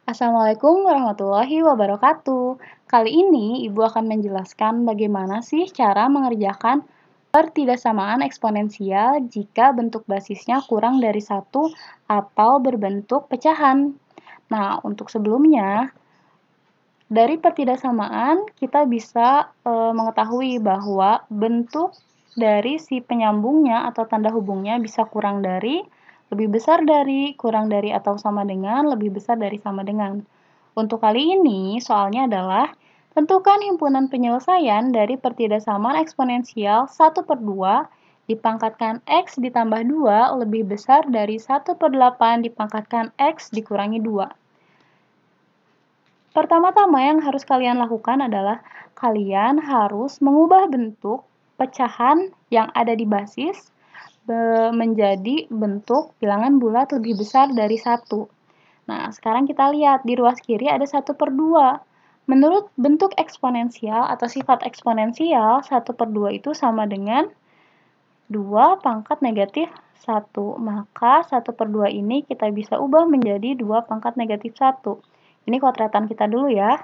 Assalamualaikum warahmatullahi wabarakatuh. Kali ini Ibu akan menjelaskan bagaimana sih cara mengerjakan pertidaksamaan eksponensial jika bentuk basisnya kurang dari satu atau berbentuk pecahan. Nah, untuk sebelumnya, dari pertidaksamaan kita bisa mengetahui bahwa bentuk dari si penyambungnya atau tanda hubungnya bisa kurang dari, lebih besar dari, kurang dari atau sama dengan, lebih besar dari sama dengan. Untuk kali ini, soalnya adalah tentukan himpunan penyelesaian dari pertidaksamaan eksponensial 1/2 dipangkatkan X ditambah 2 lebih besar dari 1/8 dipangkatkan X dikurangi 2. Pertama-tama yang harus kalian lakukan adalah kalian harus mengubah bentuk pecahan yang ada di basis menjadi bentuk bilangan bulat lebih besar dari 1. Nah, sekarang kita lihat di ruas kiri ada 1/2. Menurut bentuk eksponensial atau sifat eksponensial, 1/2 itu sama dengan 2 pangkat negatif 1. Maka 1/2 ini kita bisa ubah menjadi 2 pangkat negatif 1. Ini kotratan kita dulu ya.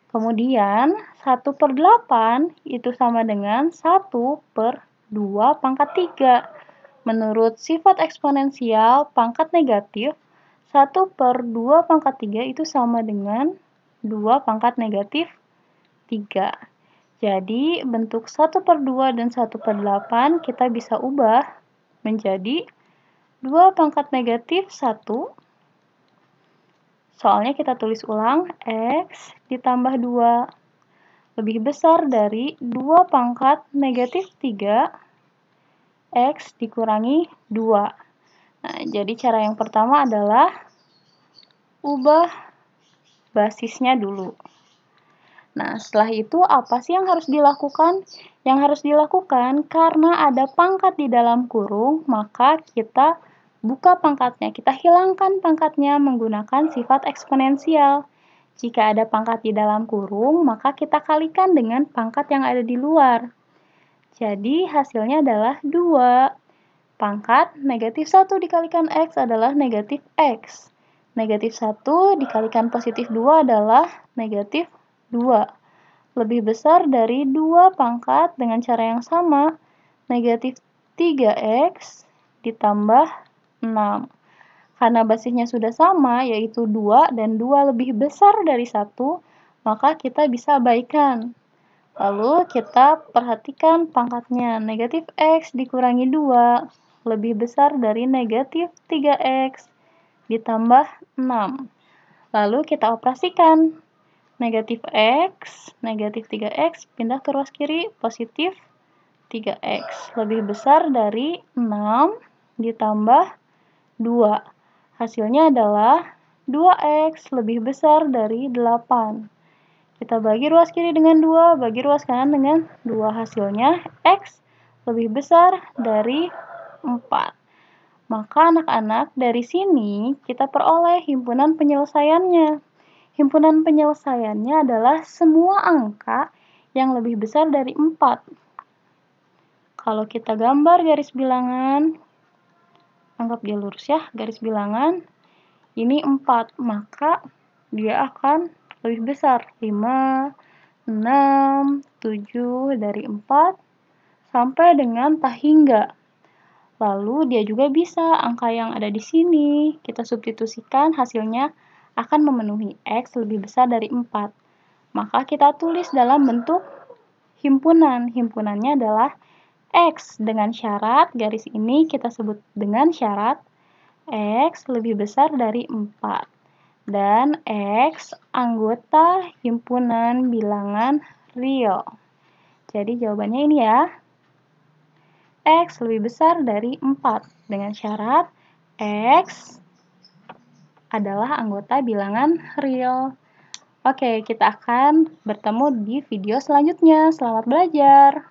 Kemudian 1/8 itu sama dengan 1/2 pangkat 3. Menurut sifat eksponensial pangkat negatif, 1/2 pangkat 3 itu sama dengan 2 pangkat negatif 3. Jadi bentuk 1/2 dan 1/8 kita bisa ubah menjadi 2 pangkat negatif 1. Soalnya kita tulis ulang, X ditambah 2 lebih besar dari 2 pangkat negatif 3, X dikurangi 2. Nah, jadi cara yang pertama adalah ubah basisnya dulu. Nah, setelah itu apa sih yang harus dilakukan? Yang harus dilakukan karena ada pangkat di dalam kurung, maka kita buka pangkatnya, kita hilangkan pangkatnya menggunakan sifat eksponensial. Jika ada pangkat di dalam kurung, maka kita kalikan dengan pangkat yang ada di luar. Jadi hasilnya adalah 2. Pangkat negatif 1 dikalikan X adalah negatif X. Negatif 1 dikalikan positif 2 adalah negatif 2. Lebih besar dari 2 pangkat dengan cara yang sama, negatif 3X ditambah 6. Karena basisnya sudah sama, yaitu 2 dan 2 lebih besar dari 1, maka kita bisa abaikan. Lalu kita perhatikan pangkatnya, negatif X dikurangi 2, lebih besar dari negatif 3X ditambah 6. Lalu kita operasikan. Negatif X, negatif 3X, pindah ke ruas kiri, positif 3X. Lebih besar dari 6 ditambah 2. Hasilnya adalah 2X lebih besar dari 8. Kita bagi ruas kiri dengan 2, bagi ruas kanan dengan 2. Hasilnya X lebih besar dari 4. Maka anak-anak dari sini kita peroleh himpunan penyelesaiannya. Himpunan penyelesaiannya adalah semua angka yang lebih besar dari 4. Kalau kita gambar garis bilangan, anggap dia lurus ya, garis bilangan, ini 4, maka dia akan lebih besar. 5, 6, 7, dari 4, sampai dengan tak hingga. Lalu dia juga bisa angka yang ada di sini, kita substitusikan hasilnya akan memenuhi X lebih besar dari 4. Maka kita tulis dalam bentuk himpunan. Himpunannya adalah X dengan syarat, garis ini kita sebut dengan syarat, X lebih besar dari 4. Dan X anggota himpunan bilangan real. Jadi jawabannya ini ya. X lebih besar dari 4. Dengan syarat X adalah anggota bilangan real. Oke, kita akan bertemu di video selanjutnya. Selamat belajar!